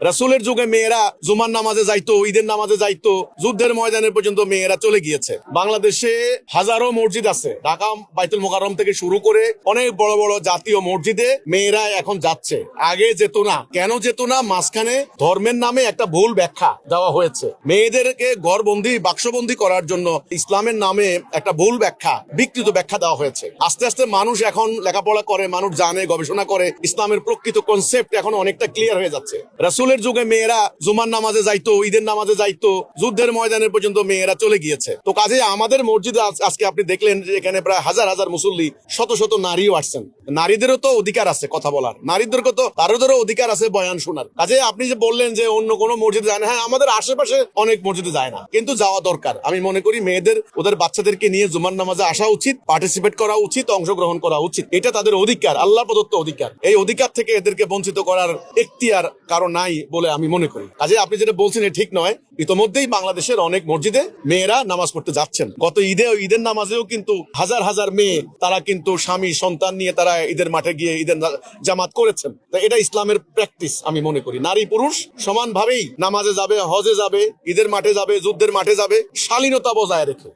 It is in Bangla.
রাসূলের যুগে মেয়েরা জুমার নামাজে যাইতো, ঈদের নামাজে যাইতো, যুদ্ধের ময়দানে পর্যন্ত মেয়েরা চলে গিয়েছে। বাংলাদেশে হাজারো মসজিদ আছে, ঢাকা বাইতুল মোকাররম থেকে শুরু করে অনেক বড় বড় জাতীয় মসজিদে মেয়েরা এখন যাচ্ছে। আগে যেত না। কেন যেত না? মাঝখানে ধর্মের নামে একটা ভুল ব্যাখ্যা দেওয়া হয়েছে। মেয়েদেরকে ঘরবন্দি, বাক্সবন্দি করার জন্য ইসলামের নামে একটা ভুল ব্যাখ্যা, বিকৃত ব্যাখ্যা দেওয়া হয়েছে। আস্তে আস্তে মানুষ এখন লেখাপড়া করে, মানুষ জানে, গবেষণা করে, ইসলামের প্রকৃত কনসেপ্ট এখন অনেকটা ক্লিয়ার হয়ে যাচ্ছে। রাসূলের যুগে মেয়েরা জুমার নামাজে যাইতো, ঈদের নামাজে যাইতো, যুদ্ধের ময়দানে পর্যন্ত মেয়েরা চলে গিয়েছে। তো কাজে আমাদের মসজিদে আজকে আপনি দেখলেন যে এখানে প্রায় হাজার হাজার মুসল্লি, শত শত নারীও আসছেন। নারীদেরও তো অধিকার আছে কথা বলার, নারীদেরকে তো তাদেরও অধিকার আছে বয়ান শোনার। কাজে আপনি যে বললেন যে অন্য কোনো মসজিদে যায় না, হ্যাঁ আমাদের আশেপাশে অনেক মসজিদে যায় না, কিন্তু যাওয়া দরকার। আমি মনে করি মেয়েদের ওদের বাচ্চাদেরকে নিয়ে জুমার নামাজে আসা উচিত, পার্টিসিপেট করা উচিত, অংশগ্রহণ করা উচিত। এটা তাদের অধিকার, আল্লাহ প্রদত্ত অধিকার। এই অধিকার থেকে এদেরকে বঞ্চিত করার এখতিয়ার কারো নাই বলে আমি মনে করি। কাজে আপনি যেটা বলছেন ঠিক নয়। ইতোমধ্যেই বাংলাদেশের অনেক মসজিদে মেয়েরা নামাজ পড়তে যাচ্ছেন। গত ঈদের নামাজেও কিন্তু হাজার হাজার মেয়ে তারা কিন্তু স্বামী সন্তান নিয়ে তারা ঈদের মাঠে গিয়ে ঈদের জামাত করেছেন। তো এটা ইসলামের প্র্যাকটিস আমি মনে করি। নারী পুরুষ সমানভাবেই নামাজে যাবে, হজে যাবে, ঈদের মাঠে যাবে, যুদ্ধের মাঠে যাবে, শালীনতা বজায় রেখে।